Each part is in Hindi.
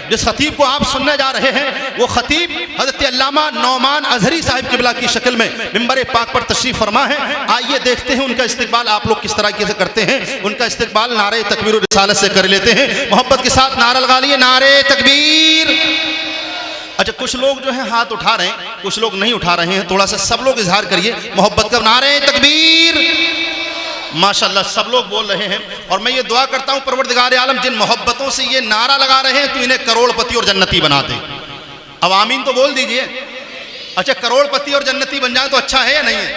जिस खतीब को आप सुनने जा रहे हैं वो खतीब हज़रत अल्लामा नौमान अज़हरी साहिब क़िबला की शक्ल में मिंबर पाक पर तशरीफ़ फरमा है। आइए देखते हैं उनका इस्तकबाल आप लोग किस तरीके से करते हैं। उनका इस्तकबाल नारे तकबीर और रिसालत से कर लेते हैं। मोहब्बत के साथ नारा लगा लिए, नारे तकबीर। अच्छा, कुछ लोग जो है हाथ उठा रहे हैं, कुछ लोग नहीं उठा रहे हैं, थोड़ा सा सब लोग इजहार करिए मोहब्बत का। नारे तकबीर। माशाअल्लाह सब लोग बोल रहे हैं। और मैं ये दुआ करता हूँ परवरदिगार आलम जिन मोहब्बतों से ये नारा लगा रहे हैं तो इन्हें करोड़पति और जन्नती बना दे। अब आमीन तो बोल दीजिए। अच्छा, करोड़पति और जन्नती बन जाए तो अच्छा है या नहीं है?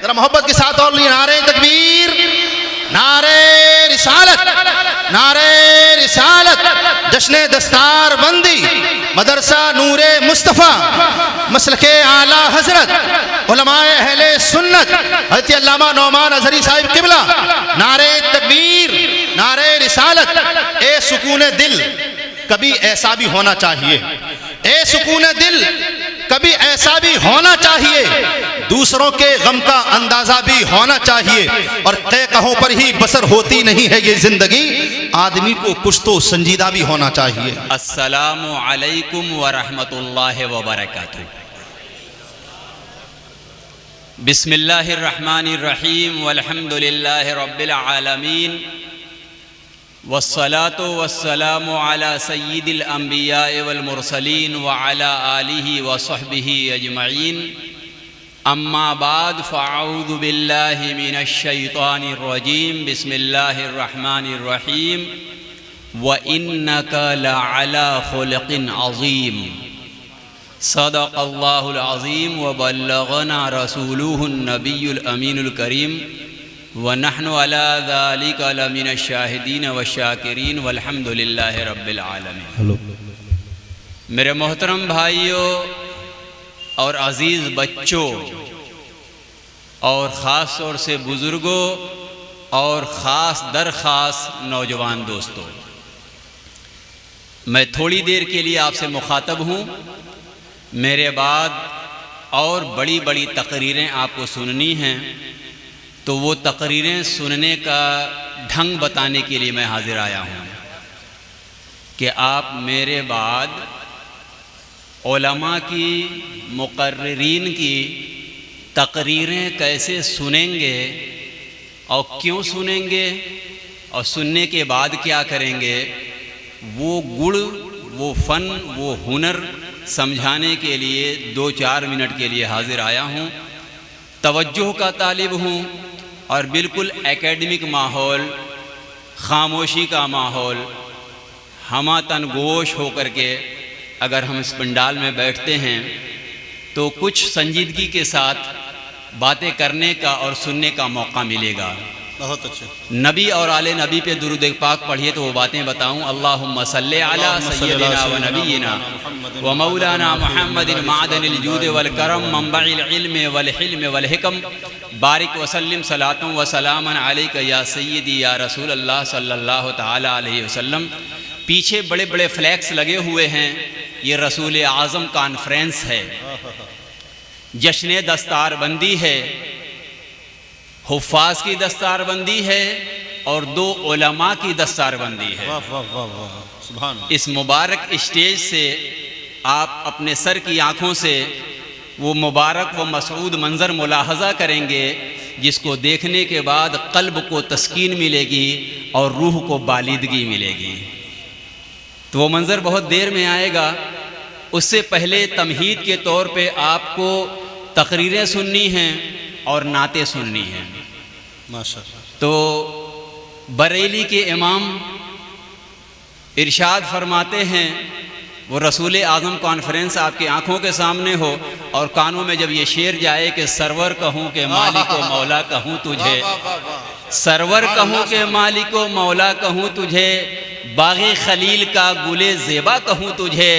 जरा मोहब्बत के साथ और लिए, नारे तकबीर, नारे रिसालत, नारे रिसालत। जश्न दस्तार बंदी मदरसा नूरे मुस्तफ़ा मसलके आला हजरत उलमाए अहले सुन्नत हज़रत अल्लामा नौमान अज़हरी साहिब क़िबला। नारे तकबीर, नारे रिसालत। ए सुकून दिल कभी ऐसा भी होना चाहिए, ए सुकून दिल कभी ऐसा भी होना चाहिए, दूसरों के गम का अंदाजा भी होना चाहिए। और तय कहों पर ही बसर होती नहीं है ये जिंदगी, आदमी को कुछ तो संजीदा भी होना चाहिए। अस्सलामु अलैकुम व रहमतुल्लाहि व बरकातुहू। बिस्मिल्लाहिर रहमानिर रहीम वल्हम्दुलिल्लाहि रब्बिल आलमीन वस्सलातु वस्सलामु अला सय्यिदिल अंबिया वल मुरसलीन व अला आलिहि व सहबिहि अजमईन। अम्मा बाद फ़अऊज़ु बिल्लाहि मिनश शैतानिर रजीम। बिस्मिल्लाहिर रहमानिर रहीम। व इन्नका लअला खुलक़िन अज़ीम। सदक़ल्लाहुल अज़ीम व बल्लगना रसूलुहुन नबियुल अमीनुल करीम व नहनु अला ज़ालिका लमिनश शाहिदीन व शाकिरीन वल्हम्दुलिल्लाहि रब्बिल आलमीन। मेरे मोहतरम भाइयों और अज़ीज़ बच्चों और ख़ास तौर से बुज़ुर्गों और ख़ास दर ख़ास नौजवान दोस्तों, मैं थोड़ी देर के लिए आपसे मुखातब हूँ। मेरे बाद और बड़ी बड़ी तकरीरें आपको सुननी हैं, तो वो तकरीरें सुनने का ढंग बताने के लिए मैं हाज़िर आया हूँ कि आप मेरे बाद उलमा की, मुक़र्रिरीन की तकरीरें कैसे सुनेंगे और क्यों सुनेंगे और सुनने के बाद क्या करेंगे, वो गुण, वो फ़न, वो हुनर समझाने के लिए 2-4 मिनट के लिए हाज़िर आया हूँ। तवज्जो का तालिब हूँ और बिल्कुल एकेडमिक माहौल, खामोशी का माहौल, हमातन गोश होकर के अगर हम इस पंडाल में बैठते हैं तो कुछ संजीदगी के साथ बातें करने का और सुनने का मौका मिलेगा। बहुत अच्छा। नबी और आले नबी पे दुरूद पाक पढ़िए तो वो बातें बताऊँ। अल्लाहुम्मा सल्ले अला सय्यदिना व नबीना व मौलाना मुहम्मदिन मादनिल जूद वल करम मंबइल इल्म वल हिल्म वल हिकम बारिक वसल्लिम सलातुम व सलामन अलैका या सय्यदी या रसूल अल्लाह सल्लल्लाहु तआला अलैहि वसल्लम। पीछे बड़े बड़े फ्लैक्स लगे हुए हैं, ये रसूल आज़म कॉन्फ्रेंस है, जश्न दस्तारबंदी है, हुफ़ाज़ की दस्तारबंदी है और 2 उलमा की दस्तारबंदी है। वाह वाह वाह वाह, सुभान। इस मुबारक स्टेज से आप अपने सर की आँखों से वो मुबारक व मसऊद मंज़र मुलाहज़ा करेंगे जिसको देखने के बाद क़ल्ब को तस्कीन मिलेगी और रूह को बालिदगी मिलेगी। तो वो मंज़र बहुत देर में आएगा। उससे पहले तमहीद के तौर पे आपको तकरीरें सुननी हैं और नाते सुननी हैं। माशाअल्लाह। तो बरेली के इमाम इरशाद फरमाते हैं, वो रसूल आज़म कॉन्फ्रेंस आपकी आँखों के सामने हो और कानों में जब ये शेर जाए कि सरवर कहूँ के मालिक व मौला कहूँ तुझे, सरवर कहूँ के मालिक व मौला कहूँ तुझे, बाग़े खलील का गुले ज़ेबा कहूँ तुझे,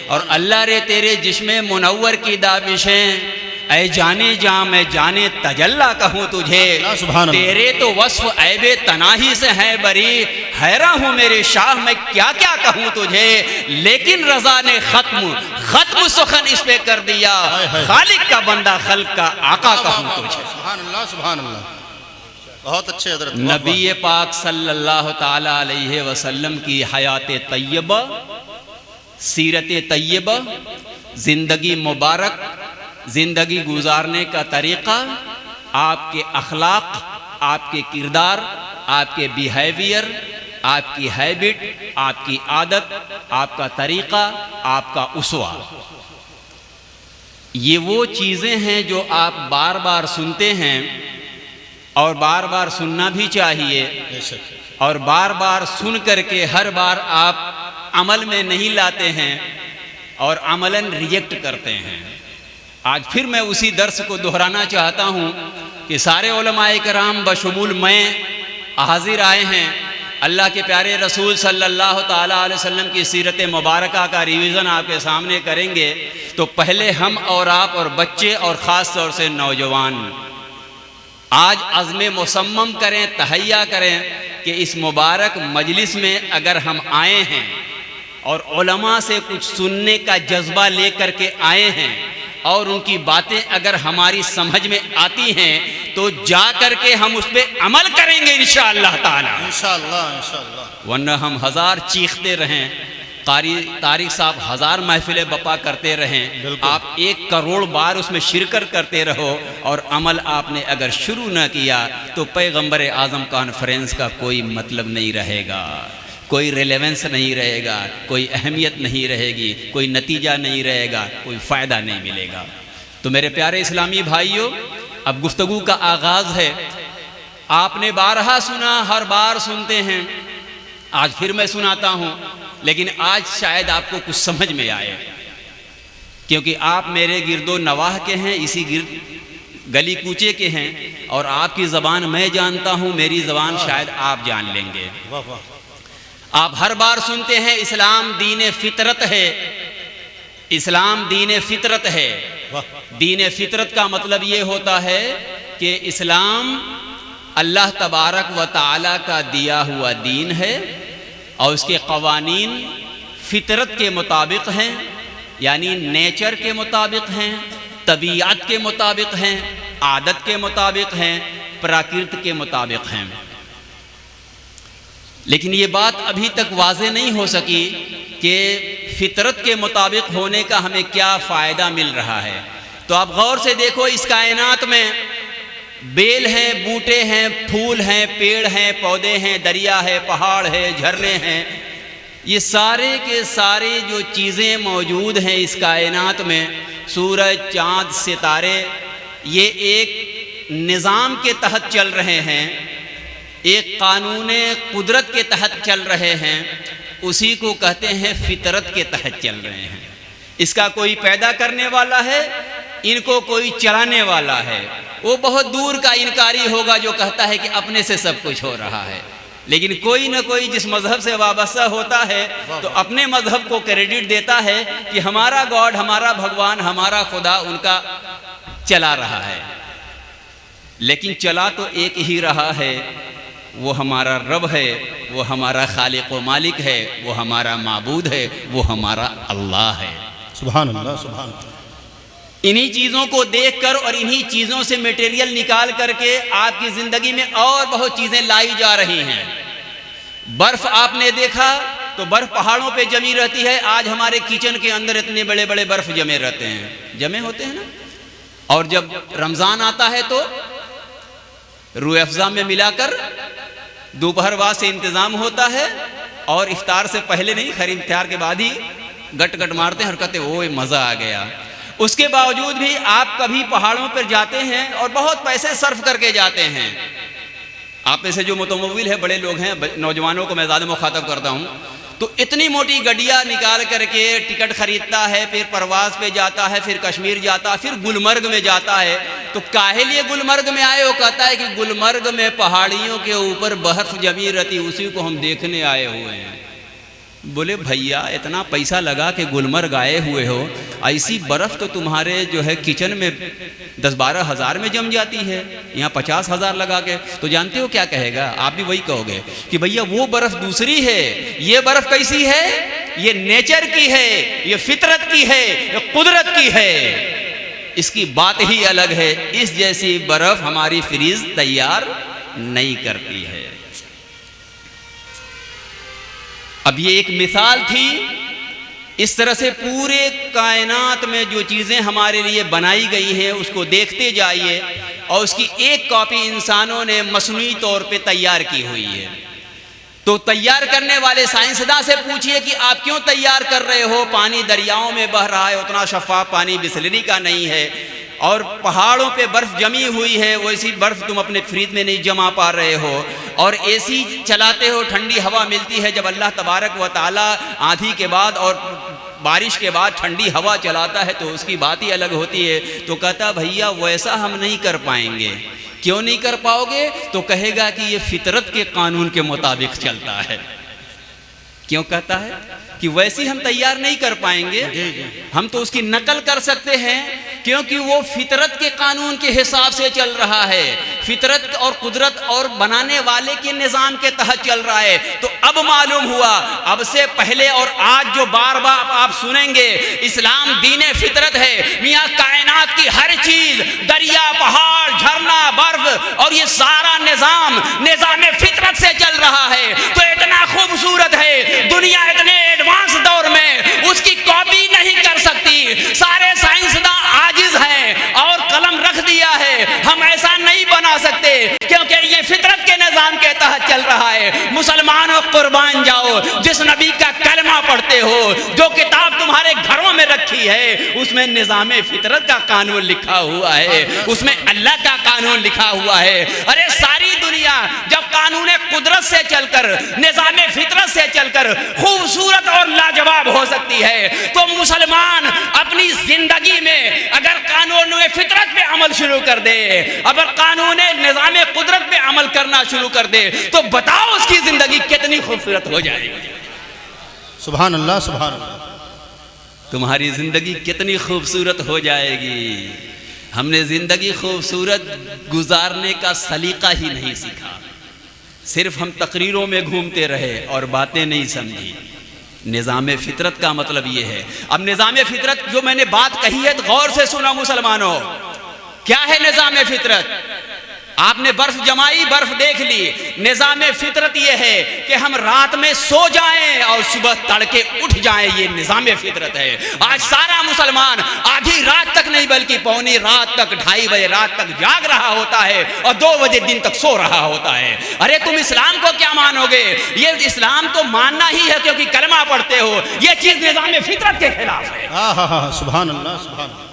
और अल्लाह रे तेरे जिस्मे मुनव्वर की दाबिशें, ऐ जाने जा मैं जाने तजल्ला कहूँ तुझे, तेरे तो वस्फ ऐबे तनाही से है बरी, हैरान हूँ मेरे शाह मैं क्या क्या कहूँ तुझे, लेकिन रज़ा ने ख़त्म सुखन इस पे कर दिया, खालिक का बंदा खल्क का आका कहूँ तुझे। सुभान अल्लाह, सुभान अल्लाह। बहुत अच्छे हज़रत। नबी पाक सल्लल्लाहु ताला अलैहि वसल्लम की हयात तय्यबा सीरत तय्यबा, ज़िंदगी मुबारक, ज़िंदगी गुजारने का तरीक़ा, आपके अखलाक, आपके किरदार, आपके बिहेवियर, आपकी हैबिट, आपकी आदत, आपका तरीक़ा, आपका उसवा, ये वो चीज़ें हैं जो आप बार बार सुनते हैं और बार बार सुनना भी चाहिए, और बार बार सुन करके हर बार आप अमल में नहीं लाते हैं और अमलन रिजेक्ट करते हैं। आज फिर मैं उसी दर्स को दोहराना चाहता हूँ कि सारे उलमाए कराम बशमूल मैं हाजिर आए हैं। अल्लाह के प्यारे रसूल सल्लल्लाहु ताला अलैहि वसल्लम की सीरत मुबारका का रिवीज़न आपके सामने करेंगे। तो पहले हम और आप और बच्चे और ख़ास तौर से नौजवान आज अज़्म मुसम्मम करें, तहैया करें कि इस मुबारक मजलिस में अगर हम आए हैं और उलमा से कुछ सुनने का जज्बा ले कर के आए हैं और उनकी बातें अगर हमारी समझ में आती हैं तो जा कर के हम उस पर अमल करेंगे इंशाअल्लाह ताला, इंशाअल्लाह। वरना हम हज़ार चीखते रहें, कारी तारिक साहब हज़ार महफिलें बपा करते रहें, आप 1 करोड़ बार उसमें शिरकत करते रहो और अमल आपने अगर शुरू न किया तो पैगंबर आज़म कॉन्फ्रेंस का कोई मतलब नहीं रहेगा, कोई रेलेवेंस नहीं रहेगा, कोई अहमियत नहीं रहेगी, कोई नतीजा नहीं रहेगा, कोई फ़ायदा नहीं मिलेगा। तो मेरे प्यारे इस्लामी भाइयों, अब गुफ्तगू का आगाज़ है। आपने बारहा सुना, हर बार सुनते हैं, आज फिर मैं सुनाता हूँ, लेकिन आज शायद आपको कुछ समझ में आए, क्योंकि आप मेरे गिरदो नवाह के हैं, इसी गिर्द गली कूचे के हैं, और आपकी ज़बान मैं जानता हूँ, मेरी ज़बान शायद आप जान लेंगे। आप हर बार सुनते हैं इस्लाम दीन फितरत है, इस्लाम दीन फितरत है। दीन फितरत का मतलब ये होता है कि इस्लाम अल्लाह तबारक व ताला का दिया हुआ दीन है और उसके क़वानीन फितरत के मुताबिक हैं, यानी नेचर के मुताबिक हैं, तबीयत के मुताबिक हैं, आदत के मुताबिक हैं, प्रकृति के मुताबिक हैं। लेकिन ये बात अभी तक वाज़े नहीं हो सकी कि फितरत के मुताबिक होने का हमें क्या फ़ायदा मिल रहा है। तो आप गौर से देखो, इस कायनात में बेल हैं, बूटे हैं, फूल हैं, पेड़ हैं, पौधे हैं, दरिया है, पहाड़ है, झरने हैं, ये सारे के सारे जो चीज़ें मौजूद हैं इस कायनात में, सूरज, चाँद, सितारे, ये एक निज़ाम के तहत चल रहे हैं, एक कानूने कुदरत के तहत चल रहे हैं, उसी को कहते हैं फितरत के तहत चल रहे हैं। इसका कोई पैदा करने वाला है, इनको कोई चलाने वाला है। वो बहुत दूर का इनकारी होगा जो कहता है कि अपने से सब कुछ हो रहा है, लेकिन कोई न कोई जिस मज़हब से वाबस्ता होता है तो अपने मज़हब को क्रेडिट देता है कि हमारा गॉड, हमारा भगवान, हमारा खुदा उनका चला रहा है। लेकिन चला तो एक ही रहा है, वो हमारा रब है, वो हमारा खालिक व मालिक है, वो हमारा माबूद है, वो हमारा अल्लाह है। सुभान अल्लाह, सुभान अल्लाह। इन्हीं चीज़ों को देखकर और इन्हीं चीज़ों से मटेरियल निकाल करके आपकी ज़िंदगी में और बहुत चीज़ें लाई जा रही हैं। बर्फ़ आपने देखा तो बर्फ़ पहाड़ों पे जमी रहती है, आज हमारे किचन के अंदर इतने बड़े बड़े बर्फ़ जमे रहते हैं, जमे होते हैं ना। और जब रमज़ान आता है तो रूह अफ़ज़ा में मिलाकर दोपहर बाद से इंतज़ाम होता है, और इफ्तार से पहले नहीं, खैर इफ्तार के बाद ही गट गट मारते हैं और कहते ओए मज़ा आ गया। उसके बावजूद भी आप कभी पहाड़ों पर जाते हैं और बहुत पैसे सर्फ करके जाते हैं। आप में से जो मुतमव्विल है, बड़े लोग हैं, नौजवानों को मैं ज़्यादा मुखातब करता हूँ, तो इतनी मोटी गड्डियाँ निकाल करके टिकट खरीदता है, फिर परवाज़ पे जाता है, फिर कश्मीर जाता है, फिर गुलमर्ग में जाता है। तो काहे लिए गुलमर्ग में आए? वो कहता है कि गुलमर्ग में पहाड़ियों के ऊपर बर्फ़ जमी रहती, उसी को हम देखने आए हुए हैं। बोले भैया, इतना पैसा लगा के गुलमर्ग आए हुए हो, ऐसी बर्फ़ तो तुम्हारे जो है किचन में 10-12 हज़ार में जम जाती है, यहाँ 50 हज़ार लगा के। तो जानते हो क्या कहेगा? आप भी वही कहोगे कि भैया वो बर्फ़ दूसरी है, ये बर्फ़ कैसी है? ये नेचर की है, ये फितरत की है, ये कुदरत की है, इसकी बात ही अलग है। इस जैसी बर्फ़ हमारी फ्रीज तैयार नहीं करती है। अब ये एक मिसाल थी इस तरह से पूरे कायनात में जो चीज़ें हमारे लिए बनाई गई हैं उसको देखते जाइए, और उसकी एक कॉपी इंसानों ने मसनूई तौर पे तैयार की हुई है। तो तैयार करने वाले साइंसदान से पूछिए कि आप क्यों तैयार कर रहे हो, पानी दरियाओं में बह रहा है, उतना शफाफ पानी बिसलेरी का नहीं है, और पहाड़ों पे बर्फ़ जमी हुई है, वैसी बर्फ़ तुम अपने फ्रिज में नहीं जमा पा रहे हो, और एसी चलाते हो, ठंडी हवा मिलती है। जब अल्लाह तबारक व ताला आंधी के बाद और बारिश के बाद ठंडी हवा चलाता है तो उसकी बात ही अलग होती है। तो कहता भैया वैसा हम नहीं कर पाएंगे। क्यों नहीं कर पाओगे? तो कहेगा कि ये फितरत के कानून के मुताबिक चलता है। क्यों कहता है कि वैसी हम तैयार नहीं कर पाएंगे, हम तो उसकी नकल कर सकते हैं, क्योंकि वो फितरत के कानून के हिसाब से चल रहा है, फितरत और कुदरत और बनाने वाले के निज़ाम के तहत चल रहा है। तो अब मालूम हुआ, अब से पहले और आज जो बार बार आप सुनेंगे इस्लाम दीने फितरत है, मियाँ कायनात की हर चीज, दरिया, पहाड़, झरना, बर्फ और ये सारा निज़ाम फितरत से चल रहा है। तो इतना खूबसूरत है, दुनिया इतने एडवांस दौर में उसकी कॉपी नहीं कर सकती। सारे साइंसदान आजिज हैं और कलम रख दिया है, हम ऐसा नहीं बना सकते क्योंकि ये फितरत के निज़ाम के तहत चल रहा है। मुसलमानों कुर्बान जाओ, जिस नबी का कलमा पढ़ते हो, जो किताब तुम्हारे घरों में रखी है, उसमें निज़ाम फितरत का कानून लिखा हुआ है, उसमें अल्लाह का कानून लिखा हुआ है। अरे सारी दुनिया जब कानून कुदरत से चलकर, निज़ाम फितरत से चलकर खूबसूरत और लाजवाब हो सकती है, तो मुसलमान अपनी जिंदगी में अगर कानून फितरत पे अमल शुरू कर दे, अगर कानून निज़ाम कुदरत पे अमल करना शुरू कर दे, तो बताओ उसकी जिंदगी कितनी खूबसूरत हो जाएगी। सुभान अल्लाह, सुभान अल्लाह। तुम्हारी जिंदगी कितनी खूबसूरत हो जाएगी। हमने जिंदगी खूबसूरत गुजारने का सलीका ही नहीं सीखा, सिर्फ हम तकरीरों में घूमते रहे और बातें नहीं समझी। निज़ाम फितरत का मतलब ये है। अब निज़ाम फितरत जो मैंने बात कही है तो गौर से सुना मुसलमानों, क्या है निज़ाम फितरत? आपने बर्फ जमाई, बर्फ देख ली। निज़ाम फितरत ये है कि हम रात में सो जाएं और सुबह तड़के उठ जाएं, ये निज़ाम फितरत है। आज सारा मुसलमान आधी रात तक नहीं बल्कि पौनी रात तक, 2:30 बजे रात तक जाग रहा होता है और 2 बजे दिन तक सो रहा होता है। अरे तुम इस्लाम को क्या मानोगे? ये इस्लाम तो मानना ही है क्योंकि कलमा पढ़ते हो। ये चीज निज़ाम फितरत के खिलाफ है। सुभान अल्लाह, सुभान अल्लाह।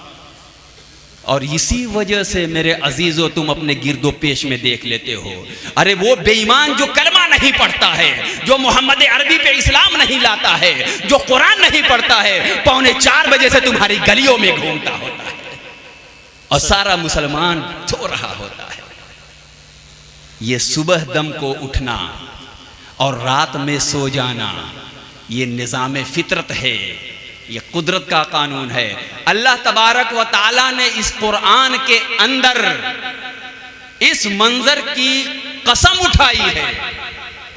और इसी वजह से मेरे अजीजों तुम अपने गिरदो पेश में देख लेते हो, अरे वो बेईमान जो कलमा नहीं पढ़ता है, जो मोहम्मद अरबी पे इस्लाम नहीं लाता है, जो कुरान नहीं पढ़ता है, 3:45 बजे से तुम्हारी गलियों में घूमता होता है और सारा मुसलमान सो रहा होता है। ये सुबह दम को उठना और रात में सो जाना, ये निज़ाम फितरत है, ये कुदरत का कानून है। अल्लाह तबारक व ताला ने इस कुरान के अंदर इस मंजर की कसम उठाई है।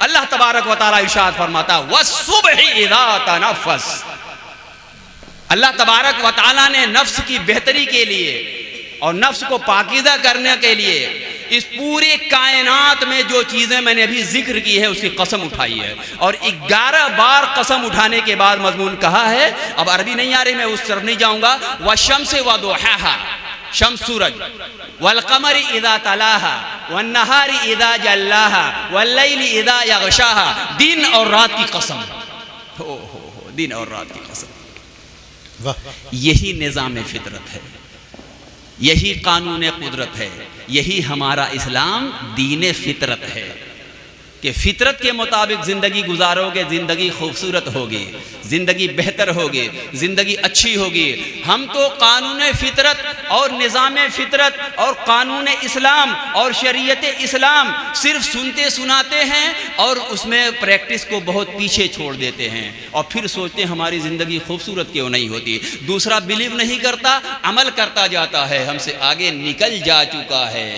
अल्लाह तबारक व ताला इरशाद फरमाता वस्सुबहि इज़ा तनफ़्फ़स। अल्लाह तबारक व ताला ने नफ्स की बेहतरी के लिए और नफ्स को पाकीज़ा करने के लिए इस पूरे कायनात में जो चीज़ें मैंने अभी जिक्र की है उसकी कसम उठाई है। और 11 बार कसम उठाने के बाद मजमून कहा है। अब अरबी नहीं आ रही, मैं उस तरफ नहीं जाऊंगा। वशम्स व दुहाहा, शम्स सूरज, वल कमरी इज़ा तलाहा, वन नहारी इज़ा जल्लाहा, वल लैली इज़ा यग़शाहा। दिन और रात की कसम, हो दिन और रात की कसम। यही निज़ाम फितरत है, यही कानून कुदरत है, यही हमारा इस्लाम दीन फितरत है कि फितरत के मुताबिक ज़िंदगी गुजारोगे, ज़िंदगी खूबसूरत होगी, ज़िंदगी बेहतर होगी, ज़िंदगी अच्छी होगी। हम तो कानून फितरत और निज़ाम फितरत और कानून इस्लाम और शरीयत इस्लाम सिर्फ सुनते सुनाते हैं और उसमें प्रैक्टिस को बहुत पीछे छोड़ देते हैं और फिर सोचते हैं हमारी ज़िंदगी खूबसूरत क्यों नहीं होती। दूसरा बिलीव नहीं करता, अमल करता जाता है, हमसे आगे निकल जा चुका है,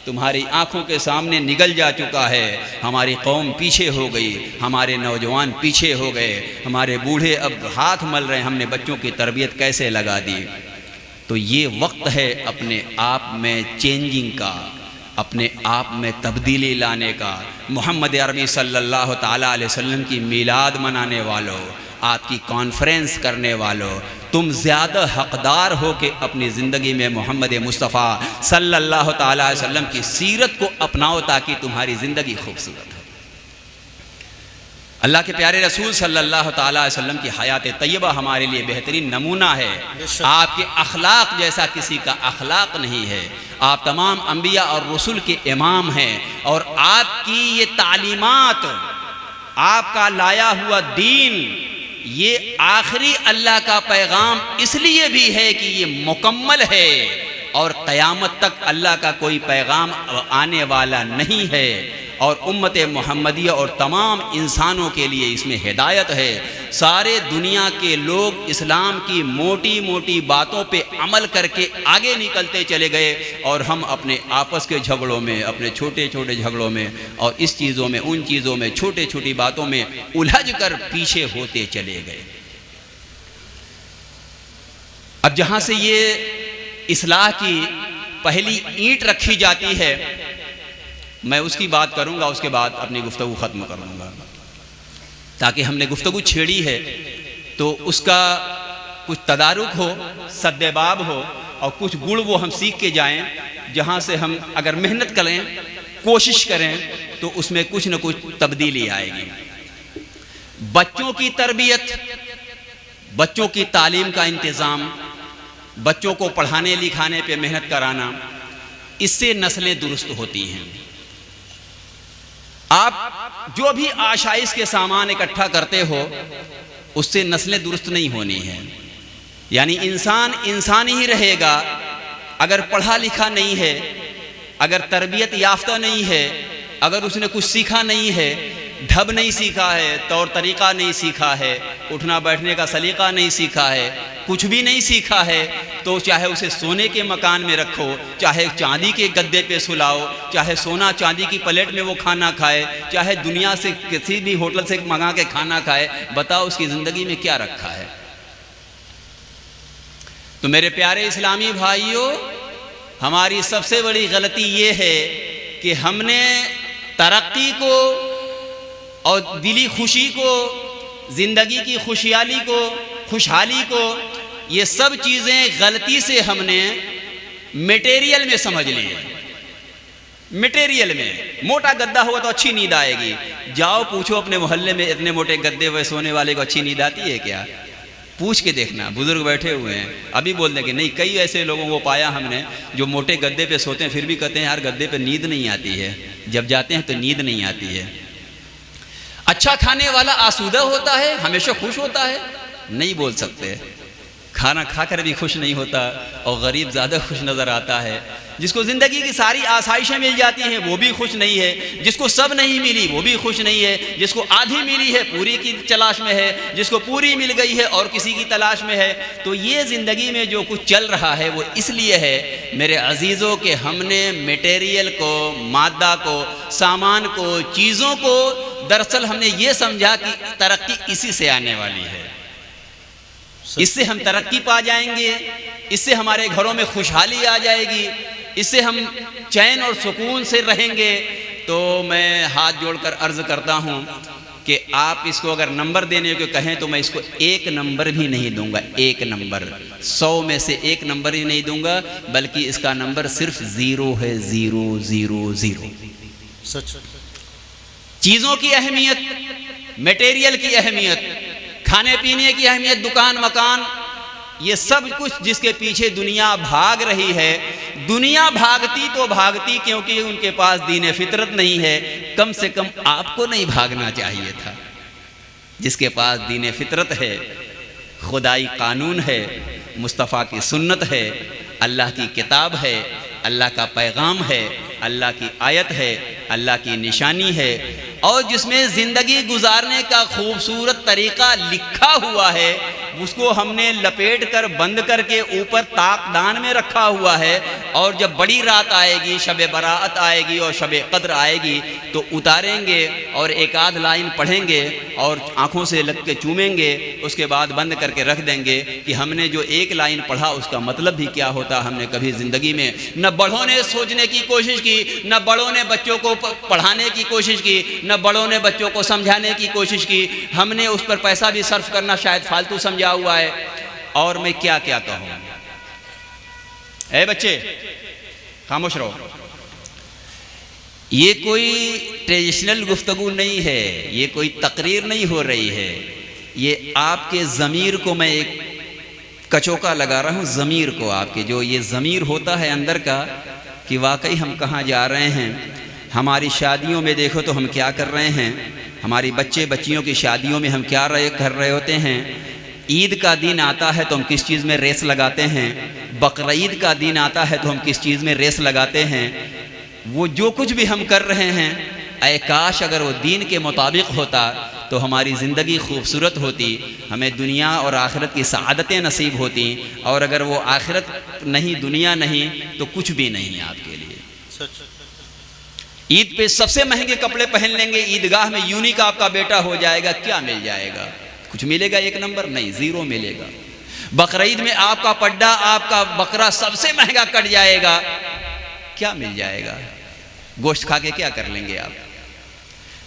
तुम्हारी आंखों के सामने निकल जा चुका है। हमारी कौम पीछे हो गई, हमारे नौजवान पीछे हो गए, हमारे बूढ़े अब हाथ मल रहे हैं, हमने बच्चों की तरबियत कैसे लगा दी। तो ये वक्त है अपने आप में चेंजिंग का, अपने आप में तब्दीली लाने का। मोहम्मद अरबी सल्लल्लाहु ताला अलैहि वसल्लम की मीलाद मनाने वालों, आपकी कॉन्फ्रेंस करने वालों, तुम ज़्यादा हकदार हो कि अपनी ज़िंदगी में मोहम्मद मुस्तफ़ा सल्लल्लाहु ताला अलैहि वसल्लम की सीरत को अपनाओ ताकि तुम्हारी ज़िंदगी खूबसूरत हो। अल्लाह के प्यारे रसूल सल्लल्लाहु ताला अलैहि वसल्लम की हयात तय्यबा हमारे लिए बेहतरीन नमूना है। आपके अखलाक जैसा किसी का अखलाक नहीं है। आप तमाम अंबिया और रसूल के इमाम हैं और आपकी ये तालीमात, आपका लाया हुआ दीन, ये आखिरी अल्लाह का पैगाम इसलिए भी है कि ये मुकम्मल है और क़यामत तक अल्लाह का कोई पैगाम आने वाला नहीं है और उम्मत मोहम्मदिया और तमाम इंसानों के लिए इसमें हिदायत है। सारे दुनिया के लोग इस्लाम की मोटी मोटी बातों पे अमल करके आगे निकलते चले गए और हम अपने आपस के झगड़ों में, अपने छोटे छोटे झगड़ों में और इस चीज़ों में, उन चीज़ों में, छोटे छोटी बातों में उलझ कर पीछे होते चले गए। अब जहाँ से ये इस्लाह की पहली ईंट रखी जाती है, मैं उसकी बात करूंगा, उसके बाद अपनी गुफ्तगू ख़त्म कर दूंगा, ताकि हमने गुफ्तगू छेड़ी है तो उसका कुछ तदारुक हो, सद्देबाब हो और कुछ गुण वो हम सीख के जाएं, जहां से हम अगर मेहनत करें, कोशिश करें तो उसमें कुछ न कुछ तब्दीली आएगी। बच्चों की तरबियत, बच्चों की तालीम का इंतज़ाम, बच्चों को पढ़ाने लिखाने पे मेहनत कराना, इससे नस्लें दुरुस्त होती हैं। आप जो भी आशाइश के सामान इकट्ठा करते हो उससे नस्लें दुरुस्त नहीं होनी है। यानी इंसान इंसान ही रहेगा अगर पढ़ा लिखा नहीं है, अगर तरबियत याफ्ता नहीं है, अगर उसने कुछ सीखा नहीं है, ढब नहीं सीखा है, तौर तरीक़ा नहीं सीखा है, उठना बैठने का सलीक़ा नहीं सीखा है, कुछ भी नहीं सीखा है, तो चाहे उसे सोने के मकान में रखो, चाहे चांदी के गद्दे पे सुलाओ, चाहे सोना चांदी की प्लेट में वो खाना खाए, चाहे दुनिया से किसी भी होटल से मंगा के खाना खाए, बताओ उसकी ज़िंदगी में क्या रखा है। तो मेरे प्यारे इस्लामी भाइयों, हमारी सबसे बड़ी गलती ये है कि हमने तरक्की को और दिली खुशी को, ज़िंदगी की खुशहाली को, ये सब चीज़ें गलती से हमने मटेरियल में समझ ली। मटेरियल में मोटा गद्दा होगा तो अच्छी नींद आएगी। जाओ पूछो अपने मोहल्ले में इतने मोटे गद्दे हुए सोने वाले को अच्छी नींद आती है क्या? पूछ के देखना, बुजुर्ग बैठे हुए हैं, अभी बोल दें कि नहीं। कई ऐसे लोगों को पाया हमने जो मोटे गद्दे पे सोते हैं, फिर भी कहते हैं यार गद्दे पे नींद नहीं आती है, जब जाते हैं तो नींद नहीं आती है। अच्छा खाने वाला आसूदा होता है, हमेशा खुश होता है? नहीं बोल सकते। खाना खाकर भी खुश नहीं होता और गरीब ज़्यादा खुश नज़र आता है। जिसको ज़िंदगी की सारी आसाइशें मिल जाती हैं वो भी खुश नहीं है, जिसको सब नहीं मिली वो भी खुश नहीं है, जिसको आधी मिली है पूरी की तलाश में है, जिसको पूरी मिल गई है और किसी की तलाश में है। तो ये ज़िंदगी में जो कुछ चल रहा है वो इसलिए है मेरे अजीज़ों के हमने मटेरियल को, मादा को, सामान को, चीज़ों को, दरअसल हमने ये समझा कि तरक्की इसी से आने वाली है, इससे हम तरक्की पा जाएंगे, इससे हमारे घरों में खुशहाली आ जाएगी, इससे हम चैन और सुकून से रहेंगे। तो मैं हाथ जोड़कर अर्ज़ करता हूँ कि आप इसको अगर नंबर देने को कहें तो मैं इसको 1 नंबर भी नहीं दूंगा। 1 नंबर 100 में से 1 नंबर ही नहीं दूंगा, बल्कि इसका नंबर सिर्फ 0 है। 0 0 0। सच। चीज़ों की अहमियत, मटेरियल की अहमियत, खाने पीने की अहमियत, दुकान मकान, ये सब कुछ जिसके पीछे दुनिया भाग रही है। दुनिया भागती तो भागती क्योंकि उनके पास दीन फितरत नहीं है। कम से कम आपको नहीं भागना चाहिए था। जिसके पास दीन फितरत है, खुदाई कानून है, मुस्तफ़ा की सुन्नत है, अल्लाह की किताब है, अल्लाह का पैगाम है, अल्लाह की आयत है, अल्लाह की निशानी है और जिसमें ज़िंदगी गुजारने का खूबसूरत तरीक़ा लिखा हुआ है, उसको हमने लपेट कर बंद करके ऊपर ताकदान में रखा हुआ है, और जब बड़ी रात आएगी, शब बरात आएगी और शब कद्र आएगी, तो उतारेंगे और एक आध लाइन पढ़ेंगे और आँखों से लग के चूमेंगे, उसके बाद बंद करके रख देंगे कि हमने जो एक लाइन पढ़ा उसका मतलब भी क्या होता। हमने कभी ज़िंदगी में न बड़ों ने सोचने की कोशिश की, न बड़ों ने बच्चों को पढ़ाने की कोशिश की, न बड़ों ने बच्चों को समझाने की कोशिश की। हमने उस पर पैसा भी सर्फ करना शायद फालतू समझा हुआ है। और मैं क्या क्या कहूँ। ए बच्चे खामोश रहो। ये कोई ट्रेडिशनल गुफ्तगू नहीं है, ये कोई तकरीर नहीं हो रही है, ये आपके ज़मीर को मैं एक कचौका लगा रहा हूँ। ज़मीर को, आपके जो ये ज़मीर होता है अंदर का, कि वाकई हम कहाँ जा रहे हैं। हमारी शादियों में देखो तो हम क्या कर रहे हैं, हमारी बच्चे बच्चियों की शादियों में हम क्या कर रहे होते हैं। ईद का दिन आता है तो हम किस चीज़ में रेस लगाते हैं, बकरीद का दिन आता है तो हम किस चीज़ में रेस लगाते हैं। वो जो कुछ भी हम कर रहे हैं, ऐ काश अगर वो दीन के मुताबिक होता तो हमारी ज़िंदगी खूबसूरत होती, हमें दुनिया और आखिरत की सआदतें नसीब होती। और अगर वो आखिरत नहीं, दुनिया नहीं, तो कुछ भी नहीं आपके लिए। ईद पे सबसे महंगे कपड़े पहन लेंगे, ईदगाह में यूनिक आपका बेटा हो जाएगा, क्या मिल जाएगा? कुछ मिलेगा? एक नंबर नहीं, ज़ीरो मिलेगा। बकरीद में आपका पड्डा, आपका बकरा सबसे महंगा कट जाएगा, क्या मिल जाएगा? गोश्त खा के क्या कर लेंगे आप?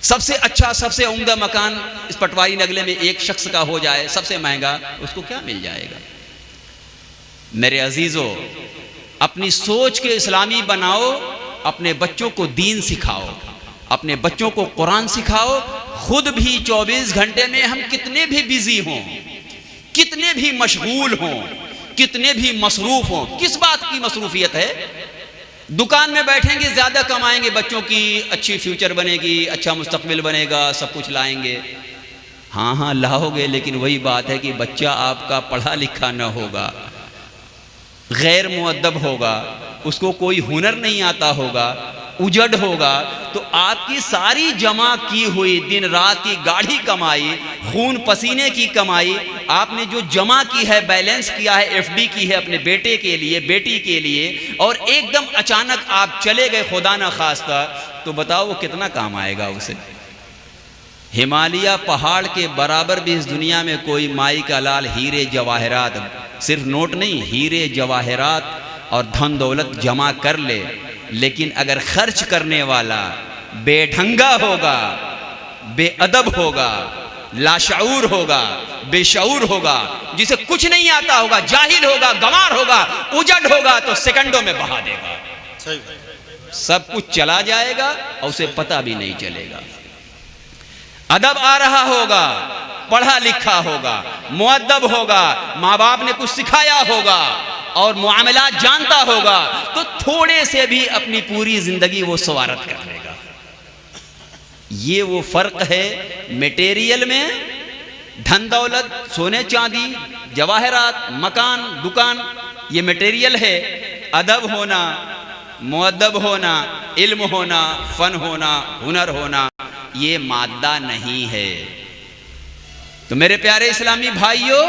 सबसे अच्छा, सबसे उम्दा मकान इस पटवारी नगले में एक शख्स का हो जाए, सबसे महंगा, उसको क्या मिल जाएगा? मेरे अजीज़ों, अपनी सोच के इस्लामी बनाओ, अपने बच्चों को दीन सिखाओ, अपने बच्चों को कुरान सिखाओ। खुद भी 24 घंटे में हम कितने भी बिजी हों, कितने भी मशगूल हों, कितने भी मसरूफ़ हों, किस बात की मसरूफियत है? दुकान में बैठेंगे, ज़्यादा कमाएंगे, बच्चों की अच्छी फ्यूचर बनेगी, अच्छा मुस्तकबिल बनेगा, सब कुछ लाएंगे। हाँ हाँ लाओगे, लेकिन वही बात है कि बच्चा आपका पढ़ा लिखा न होगा, गैर मुअद्दब होगा, उसको कोई हुनर नहीं आता होगा, उजड़ होगा, तो आपकी सारी जमा की हुई दिन रात की गाढ़ी कमाई, खून पसीने की कमाई, आपने जो जमा की है, बैलेंस किया है, एफडी की है अपने बेटे के लिए, बेटी के लिए, और एकदम अचानक आप चले गए खुदा न खास्ता, तो बताओ वो कितना काम आएगा उसे? हिमालय पहाड़ के बराबर भी इस दुनिया में कोई माई का लाल हीरे जवाहरात, सिर्फ नोट नहीं, हीरे जवाहरात और धन दौलत जमा कर ले, लेकिन अगर खर्च करने वाला बेढंगा होगा, बेअदब होगा, लाशऊर होगा, बेशऊर होगा, जिसे कुछ नहीं आता होगा, जाहिल होगा, गंवार होगा, उजड़ होगा, तो सेकंडों में बहा देगा, सब कुछ चला जाएगा और उसे पता भी नहीं चलेगा। अदब आ रहा होगा, पढ़ा लिखा होगा, मुअद्दब होगा, माँ बाप ने कुछ सिखाया होगा और मुआमलात जानता होगा, तो थोड़े से भी अपनी पूरी जिंदगी वो सवारत कर लेगा। ये वो फर्क है मटेरियल में, धन दौलत, सोने चांदी, जवाहरात, मकान, दुकान, ये मटेरियल है। अदब होना, मुअद्दब होना, इल्म होना, फन होना, हुनर होना, ये मादा नहीं है। तो मेरे प्यारे इस्लामी भाइयों,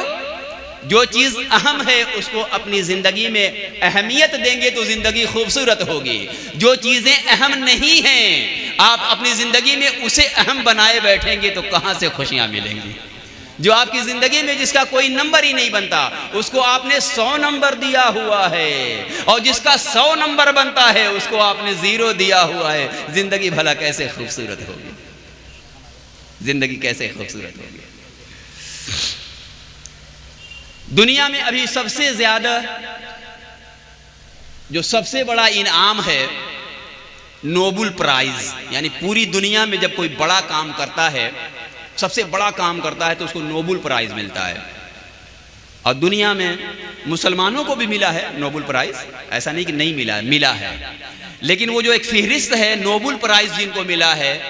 जो चीज़ अहम है उसको अपनी ज़िंदगी में अहमियत देंगे तो ज़िंदगी खूबसूरत होगी। जो चीज़ें अहम नहीं हैं, आप अपनी ज़िंदगी में उसे अहम बनाए बैठेंगे तो कहाँ से खुशियाँ मिलेंगी? जो आपकी ज़िंदगी में जिसका कोई नंबर ही नहीं बनता, उसको आपने 100 नंबर दिया हुआ है, और जिसका 100 नंबर बनता है उसको आपने 0 दिया हुआ है। ज़िंदगी भला कैसे खूबसूरत होगी? ज़िंदगी कैसे खूबसूरत होगी? दुनिया में अभी सबसे ज़्यादा जो सबसे बड़ा इनाम है नोबेल प्राइज़, यानी पूरी दुनिया में जब कोई बड़ा काम करता है, सबसे बड़ा काम करता है, तो उसको नोबेल प्राइज़ मिलता है। और दुनिया में मुसलमानों को भी मिला है नोबेल प्राइज़, ऐसा नहीं कि नहीं मिला, मिला है। लेकिन वो जो एक फहरिस्त है नोबेल प्राइज़ जिनको मिला है,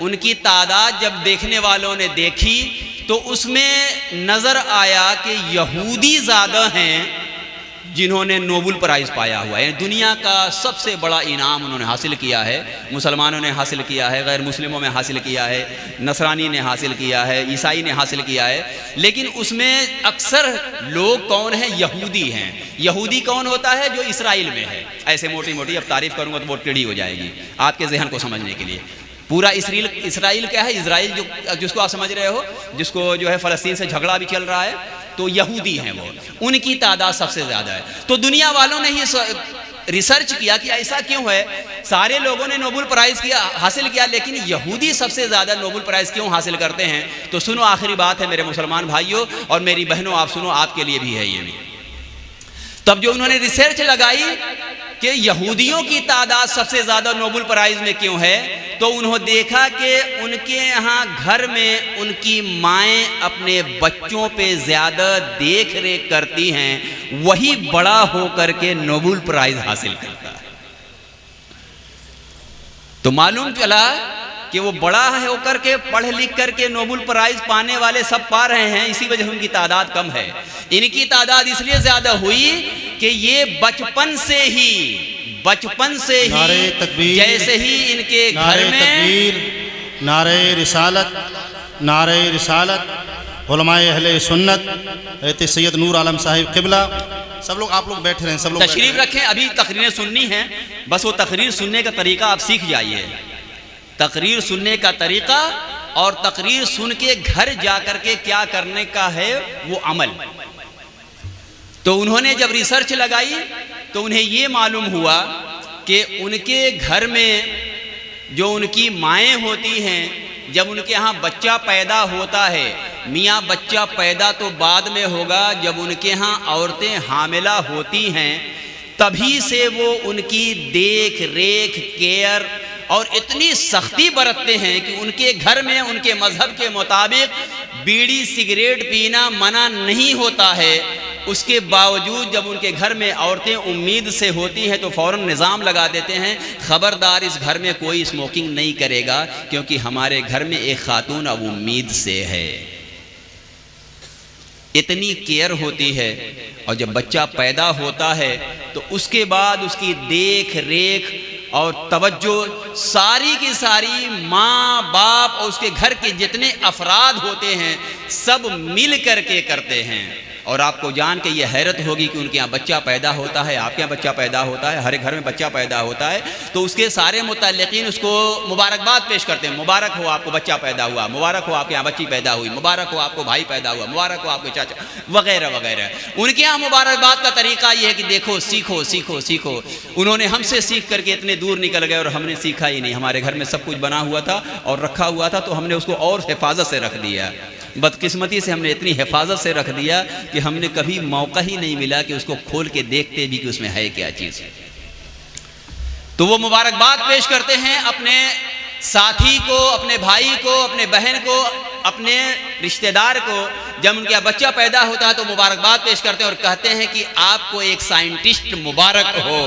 उनकी तादाद जब देखने वालों ने देखी तो उसमें नज़र आया कि यहूदी ज़्यादा हैं जिन्होंने नोबेल प्राइज़ पाया हुआ है। दुनिया का सबसे बड़ा इनाम उन्होंने हासिल किया है। मुसलमानों ने हासिल किया है, गैर मुस्लिमों ने हासिल किया है, नसरानी ने हासिल किया है, ईसाई ने हासिल किया है। लेकिन उसमें अक्सर लोग कौन हैं? यहूदी हैं। यहूदी कौन होता है? जो इसराइल में है। ऐसे मोटी मोटी अब तारीफ़ करूँगा तो बहुत टेढ़ी हो जाएगी आपके जहन को समझने के लिए। पूरा इसराइल क्या है? इजराइल जिसको आप समझ रहे हो, जिसको जो है फ़लस्तीन से झगड़ा भी चल रहा है, तो यहूदी हैं वो, उनकी तादाद सबसे ज़्यादा है। तो दुनिया वालों ने ही रिसर्च किया कि ऐसा क्यों है, सारे लोगों ने नोबेल प्राइज़ हासिल किया, लेकिन यहूदी सबसे ज़्यादा नोबेल प्राइज़ क्यों हासिल करते हैं? तो सुनो, आखिरी बात है मेरे मुसलमान भाइयों और मेरी बहनों, आप सुनो, आपके लिए भी है ये भी। तब जो उन्होंने रिसर्च लगाई कि यहूदियों की तादाद सबसे ज़्यादा नोबेल प्राइज़ में क्यों है, तो उन्होंने देखा कि उनके यहाँ घर में उनकी माएँ अपने बच्चों पे ज़्यादा देख रेख करती हैं, वही बड़ा होकर के नोबेल प्राइज़ हासिल करता है। तो मालूम चला कि वो बड़ा होकर के पढ़ लिख करके नोबेल प्राइज़ पाने वाले सब पा रहे हैं, इसी वजह से उनकी तादाद कम है। इनकी तादाद इसलिए ज़्यादा हुई कि ये बचपन से ही जैसे ही इनके घर में नारे रिसालत उलमाए अहले सुन्नत सैयद नूर आलम साहिब क़िबला, सब लोग, आप लोग बैठे रहे, सब लोग तशरीफ रखें। अभी तकरीरें सुननी हैं, बस वो तकरीर सुनने का तरीका आप सीख जाइए। तकरीर सुनने का तरीका और तकरीर सुन के घर जा कर के क्या करने का है वो अमल। तो उन्होंने जब रिसर्च लगाई तो उन्हें ये मालूम हुआ कि उनके घर में जो उनकी माएँ होती हैं, जब उनके यहाँ बच्चा पैदा होता है, मियाँ बच्चा पैदा तो बाद में होगा, जब उनके यहाँ औरतें हामिला होती हैं तभी से वो उनकी देख रेख केयर और इतनी सख्ती बरतते हैं कि उनके घर में उनके मज़हब के मुताबिक बीड़ी सिगरेट पीना मना नहीं होता है। उसके बावजूद जब उनके घर में औरतें उम्मीद से होती हैं तो फ़ौरन निज़ाम लगा देते हैं, ख़बरदार इस घर में कोई स्मोकिंग नहीं करेगा, क्योंकि हमारे घर में एक खातून अब उम्मीद से है। इतनी केयर होती है। और जब बच्चा पैदा होता है तो उसके बाद उसकी देख रेख और तवज्जो सारी की सारी माँ बाप और उसके घर के जितने अफराद होते हैं सब मिल करके करते हैं। और आपको जान के ये हैरत होगी कि उनके यहाँ बच्चा पैदा होता है, आपके यहाँ बच्चा पैदा होता है, हर एक घर में बच्चा पैदा होता है, तो उसके सारे मुतल्लिकीन उसको मुबारकबाद पेश करते हैं। मुबारक हो आपको बच्चा पैदा हुआ, मुबारक हो आपके यहाँ बच्ची पैदा हुई, मुबारक हो आपको भाई पैदा हुआ, मुबारक हो आपके चाचा, वगैरह वगैरह। उनके यहाँ मुबारकबाद का तरीका ये है कि देखो, सीखो सीखो सीखो। उन्होंने हमसे सीख करके इतने दूर निकल गए और हमने सीखा ही नहीं। हमारे घर में सब कुछ बना हुआ था और रखा हुआ था, तो हमने उसको और हिफाजत से रख दिया। बदकिस्मती से हमने इतनी हिफाजत से रख दिया कि हमने कभी मौका ही नहीं मिला कि उसको खोल के देखते भी कि उसमें है क्या चीज़। तो वो मुबारकबाद पेश करते हैं अपने साथी को, अपने भाई को, अपने बहन को, अपने रिश्तेदार को। जब उनके यहाँ बच्चा पैदा होता है तो मुबारकबाद पेश करते हैं और कहते हैं कि आपको एक साइंटिस्ट मुबारक हो।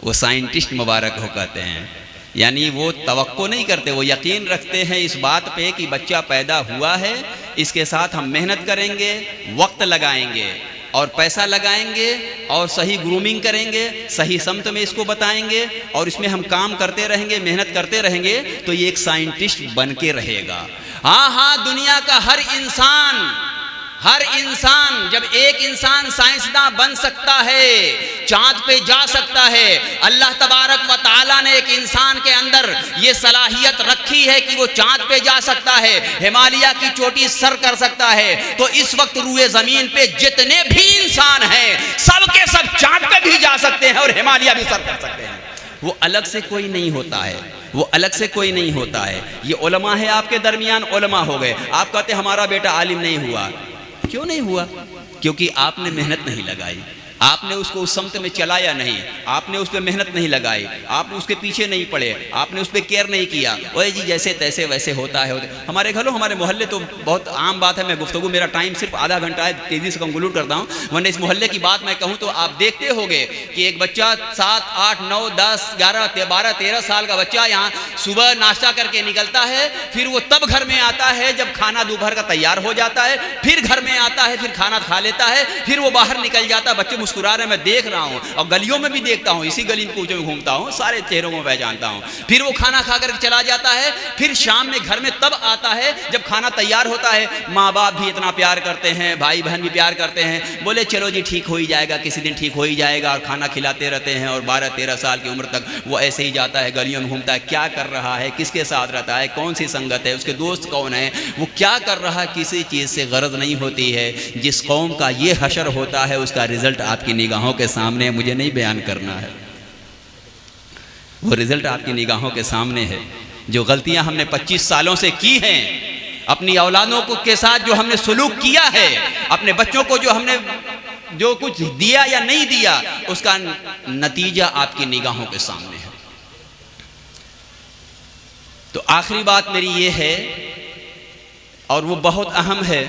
वो साइंटिस्ट मुबारक हो कहते हैं, यानी वो तवक्को नहीं करते, वो यकीन रखते हैं इस बात पे कि बच्चा पैदा हुआ है, इसके साथ हम मेहनत करेंगे, वक्त लगाएंगे और पैसा लगाएंगे और सही ग्रूमिंग करेंगे, सही समत में इसको बताएंगे और इसमें हम काम करते रहेंगे, मेहनत करते रहेंगे, तो ये एक साइंटिस्ट बन के रहेगा। हाँ, दुनिया का हर इंसान, जब एक इंसान साइंसदान बन सकता है, चांद पे जा सकता है, अल्लाह तबारक व तआला ने एक इंसान के अंदर ये सलाहियत रखी है कि वो चांद पे जा सकता है, हिमालय की चोटी सर कर सकता है, तो इस वक्त रूए जमीन पे जितने भी इंसान हैं सब के सब चांद पे भी जा सकते हैं और हिमालय भी सर कर सकते हैं। वो अलग से कोई नहीं होता है, वो अलग से कोई नहीं होता है। ये उलमा है आपके दरमियान, उलमा हो गए। आप कहते हमारा बेटा आलिम नहीं हुआ, क्यों नहीं हुआ? क्योंकि आपने मेहनत नहीं लगाई। आपने उसको उस समत में चलाया नहीं, आपने उस पर मेहनत नहीं लगाई, आप उसके पीछे नहीं पड़े, आपने उस पर केयर नहीं किया, वही जी जैसे तैसे वैसे होता है। हमारे घरों हमारे मोहल्ले तो बहुत आम बात है। मैं गुफ्तगू, मेरा टाइम सिर्फ आधा घंटा है, तेज़ी से कंक्लूड करता हूँ, वरना इस मोहल्ले की बात मैं कहूँ तो आप देखते होंगे कि एक बच्चा 7, 8, 9, 10, 11, 12, 13 साल का बच्चा यहाँ सुबह नाश्ता करके निकलता है, फिर वो तब घर में आता है जब खाना दोपहर का तैयार हो जाता है, फिर घर में आता है, फिर खाना खा लेता है, फिर वो बाहर निकल जाता है। बच्चे मुस्कुरा रहे हैं, मैं देख रहा हूँ, और गलियों में भी देखता हूँ, इसी गली में कूचे में घूमता हूँ, सारे चेहरों को पहचानता हूँ। फिर वो खाना खा कर चला जाता है, फिर शाम में घर में तब आता है जब खाना तैयार होता है। माँ बाप भी इतना प्यार करते हैं, भाई बहन भी प्यार करते हैं, बोले चलो जी ठीक हो ही जाएगा, किसी दिन ठीक हो ही जाएगा, और खाना खिलाते रहते हैं। और 12-13 साल की उम्र तक वो ऐसे ही जाता है, गलियों में घूमता है, क्या कर रहा है, किसके साथ रहता है, कौन सी संगत है, उसके दोस्त कौन है, वो क्या कर रहा है, किसी चीज़ से गरज नहीं होती है। जिस कौम का ये हशर होता है उसका रिजल्ट आपकी निगाहों के सामने है, मुझे नहीं बयान करना है, वो रिजल्ट आपकी निगाहों के सामने है। जो गलतियां हमने 25 सालों से की हैं, अपनी औलादों को के साथ जो हमने सुलूक किया है, अपने बच्चों को जो हमने जो कुछ दिया या नहीं दिया, उसका नतीजा आपकी निगाहों के सामने है। तो आखिरी बात मेरी ये है, और वो बहुत अहम है,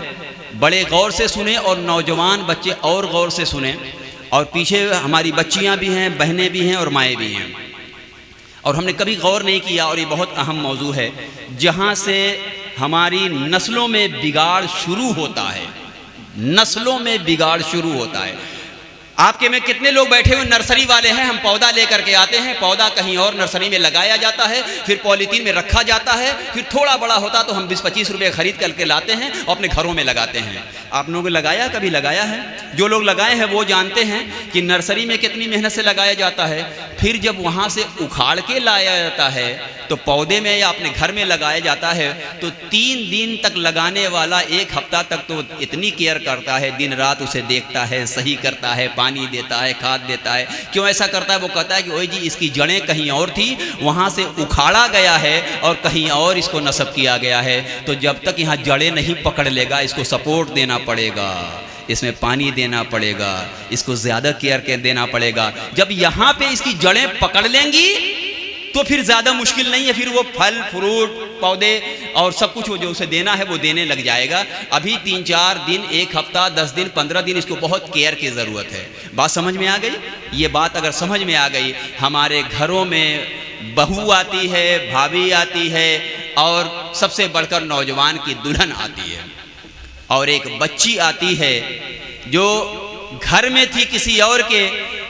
बड़े गौर से सुने और नौजवान बच्चे और गौर से सुने, और पीछे हमारी बच्चियां भी हैं, बहनें भी हैं और माएँ भी हैं, और हमने कभी गौर नहीं किया, और ये बहुत अहम मौजू है, जहाँ से हमारी नस्लों में बिगाड़ शुरू होता है, नस्लों में बिगाड़ शुरू होता है। आपके में कितने लोग बैठे हुए नर्सरी वाले हैं, हम पौधा लेकर के आते हैं, पौधा कहीं और नर्सरी में लगाया जाता है, फिर पॉलीथीन में रखा जाता है, फिर थोड़ा बड़ा होता तो हम 20-25 रुपये खरीद करके लाते हैं और अपने घरों में लगाते हैं। आप लोगों ने लगाया, कभी लगाया है? जो लोग लगाए हैं वो जानते हैं कि नर्सरी में कितनी मेहनत से लगाया जाता है, फिर जब वहाँ से उखाड़ के लाया जाता है तो पौधे में या अपने घर में लगाया जाता है, तो 3 दिन तक लगाने वाला 1 हफ्ता तक तो इतनी केयर करता है, दिन रात उसे देखता है, सही करता है, पानी देता है, खाद देता है। क्यों ऐसा करता है? वो कहता है कि ओए जी इसकी जड़ें कहीं और थी, वहाँ से उखाड़ा गया है और कहीं और इसको नस्ब किया गया है, तो जब तक यहाँ जड़ें नहीं पकड़ लेगा, इसको सपोर्ट देना पड़ेगा, इसमें पानी देना पड़ेगा, इसको ज़्यादा केयर के देना पड़ेगा। जब यहाँ पे इसकी जड़ें पकड़ लेंगी तो फिर ज़्यादा मुश्किल नहीं है, फिर वो फल फ्रूट पौधे और सब कुछ वो जो उसे देना है वो देने लग जाएगा। अभी 3-4 दिन, 1 हफ्ता, 10 दिन, 15 दिन इसको बहुत केयर की ज़रूरत है। बात समझ में आ गई? ये बात अगर समझ में आ गई, हमारे घरों में बहू आती है, भाभी आती है, और सबसे बढ़कर नौजवान की दुल्हन आती है, और एक बच्ची आती है जो घर में थी किसी और के,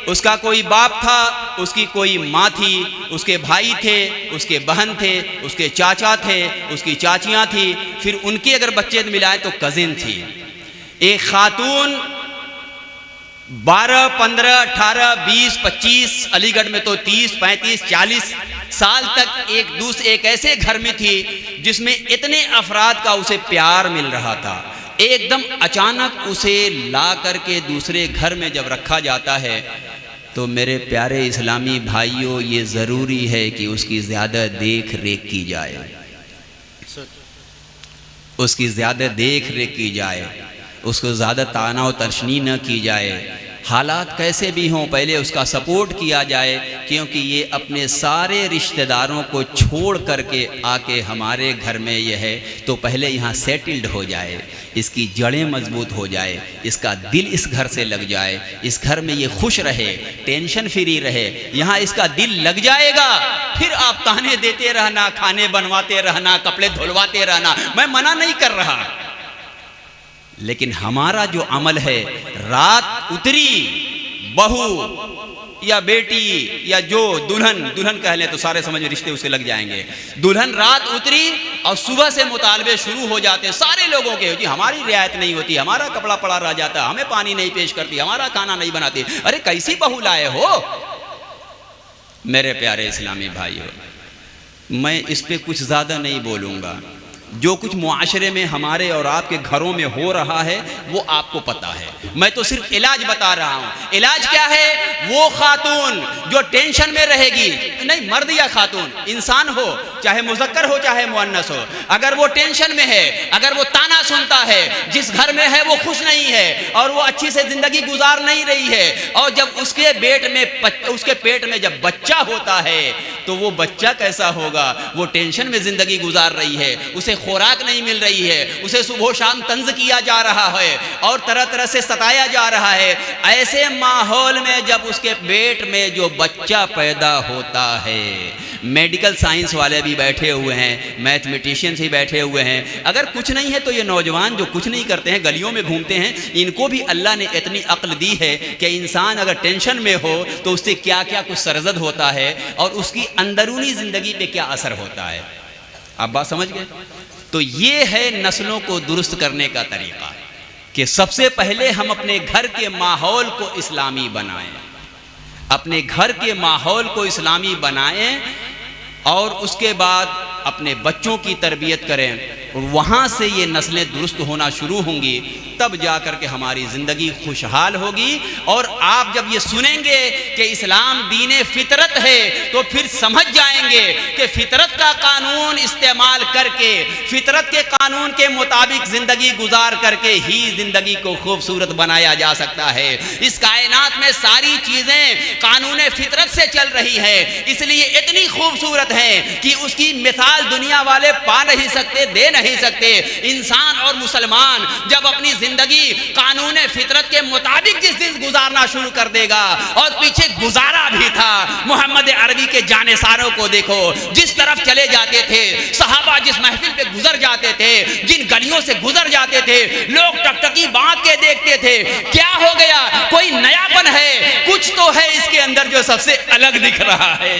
उसका कोई बाप था, उसकी कोई माँ थी, उसके भाई थे, उसके बहन थे, उसके चाचा थे, उसकी चाचियाँ थी, फिर उनके अगर बच्चे मिलाए तो कजिन थी। एक खातून 12, 15, 18, 20, 25, अलीगढ़ में तो 30, 35, 40 साल तक एक ऐसे घर में थी जिसमें इतने अफराद का उसे प्यार मिल रहा था। एकदम अचानक उसे ला करके दूसरे घर में जब रखा जाता है, तो मेरे प्यारे इस्लामी भाइयों, ये ज़रूरी है कि उसकी ज़्यादा देख रेख की जाए, उसकी ज़्यादा देख रेख की जाए, उसको ज़्यादा ताना और तशनी न की जाए। हालात कैसे भी हों, पहले उसका सपोर्ट किया जाए, क्योंकि ये अपने सारे रिश्तेदारों को छोड़ करके आके हमारे घर में यह है, तो पहले यहाँ सेटल्ड हो जाए, इसकी जड़ें मजबूत हो जाए, इसका दिल इस घर से लग जाए, इस घर में ये खुश रहे, टेंशन फ्री रहे। यहाँ इसका दिल लग जाएगा, फिर आप ताने देते रहना, खाने बनवाते रहना, कपड़े धुलवाते रहना, मैं मना नहीं कर रहा, लेकिन हमारा जो अमल है, रात उतरी बहू या बेटी या जो दुल्हन कह लें तो सारे समझ में रिश्ते उससे लग जाएंगे, दुल्हन रात उतरी और सुबह से मुतालबे शुरू हो जाते हैं सारे लोगों के, जी हमारी रियायत नहीं होती, हमारा कपड़ा पड़ा रह जाता, हमें पानी नहीं पेश करती, हमारा खाना नहीं बनाती, अरे कैसी बहू लाए हो? मेरे प्यारे इस्लामी भाइयों, मैं इस पे कुछ ज़्यादा नहीं बोलूँगा। जो कुछ मुआशरे में हमारे और आपके घरों में हो रहा है वो आपको पता है, मैं तो सिर्फ इलाज बता रहा हूँ। इलाज क्या है? वो खातून जो टेंशन में रहेगी, नहीं मर्द या खातून, इंसान हो, चाहे मुज़क्कर हो चाहे मुअन्नस हो, अगर वो टेंशन में है, अगर वो ताना सुनता है, जिस घर में है वो खुश नहीं है और वो अच्छी से जिंदगी गुजार नहीं रही है, और जब उसके पेट में जब बच्चा होता है तो वो बच्चा कैसा होगा? वो टेंशन में जिंदगी गुजार रही है, उसे खुराक नहीं मिल रही है, उसे सुबह शाम तंज किया जा रहा है और तरह तरह से सताया जा रहा है। ऐसे माहौल में जब उसके पेट में जो बच्चा पैदा होता है, मेडिकल साइंस वाले भी बैठे हुए हैं, मैथमेटिशियंस ही बैठे हुए हैं, अगर कुछ नहीं है तो ये नौजवान जो कुछ नहीं करते हैं, गलियों में घूमते हैं, इनको भी अल्लाह ने इतनी अक्ल दी है कि इंसान अगर टेंशन में हो तो उससे क्या क्या कुछ सरजद होता है और उसकी अंदरूनी ज़िंदगी पे क्या असर होता है। आप बात समझ गए? तो ये है नस्लों को दुरुस्त करने का तरीका कि सबसे पहले हम अपने घर के माहौल को इस्लामी बनाएं, अपने घर के माहौल को इस्लामी बनाएं और उसके बाद अपने बच्चों की तरबियत करें, और वहाँ से ये नस्लें दुरुस्त होना शुरू होंगी, तब जा कर के हमारी ज़िंदगी खुशहाल होगी। और आप जब ये सुनेंगे कि इस्लाम दीन फितरत है तो फिर समझ जाएंगे कि फितरत का कानून इस्तेमाल करके, फितरत के कानून के मुताबिक ज़िंदगी गुजार करके ही ज़िंदगी को खूबसूरत बनाया जा सकता है। इस कायनात में सारी चीज़ें कानून फितरत से चल रही है, इसलिए इतनी खूबसूरत है कि उसकी मिसाल दुनिया वाले पा नहीं सकते, दे नहीं सकते। इंसान और मुसलमान जब अपनी जिंदगी कानून फितरत के मुताबिक जिस दिन गुजारना शुरू कर देगा, और पीछे गुजारा भी था, मोहम्मद अरबी के जानेसारों को देखो, जिस तरफ चले जाते थे सहाबा, जिस महफिल पे गुजर जाते थे, जिन गलियों से गुजर जाते थे, लोग टकटकी बांध के देखते थे, क्या हो गया, कोई नयापन है, कुछ तो है इसके अंदर जो सबसे अलग दिख रहा है,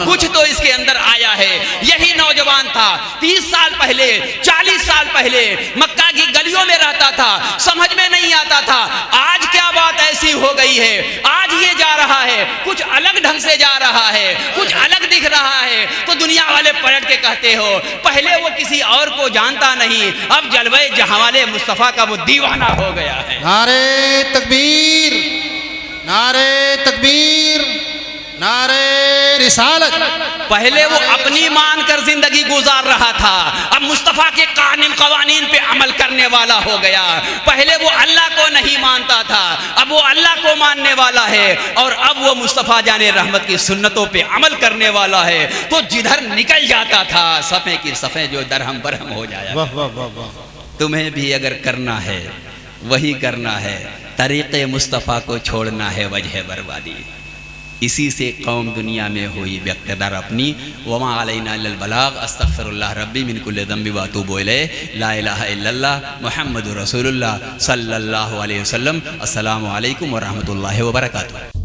कुछ तो इसके अंदर आया है। यही नौजवान था 30 साल पहले, 40 साल पहले मक्का की गलियों में रहता था, समझ में नहीं आता था, आज क्या बात ऐसी हो गई है, आज ये जा रहा है, कुछ अलग ढंग से जा रहा है, कुछ अलग दिख रहा है, तो दुनिया वाले पलट के कहते हो पहले वो किसी और को जानता नहीं, अब जलवे जहावाले मुस्तफा का वो दीवाना हो गया है। नारे तकबीर, नारे तकबीर, नारे रिसालत। पहले वो अपनी मानकर जिंदगी गुजार रहा था, अब मुस्तफ़ा के कानून कवानीन पे अमल करने वाला हो गया। पहले वो अल्लाह को नहीं मानता था, अब वो अल्लाह को मानने वाला है, और अब वो मुस्तफ़ा जाने रहमत की सुन्नतों पे अमल करने वाला है। तो जिधर निकल जाता था सफ़े की सफ़े जो दरहम बरहम हो जाया। वाह वाह वाह वाह। तुम्हें भी अगर करना है वही करना है, तरीक़े मुस्तफ़ा को छोड़ना है वजह बर्बादी। इसी से कौम दुनिया में हुई बेक़दर अपनी। वमा अलैना इल्लल बलाग, अस्तग़फिरुल्लाह रब्बी मिन कुल्लि ज़ंबि व अतूबु इलैहि, ला इलाहा इल्लल्लाह मुहम्मदुर रसूलुल्लाह सल्लल्लाहु अलैहि वसल्लम। अस्सलामु अलैकुम व रहमतुल्लाहि व बरकातुहू।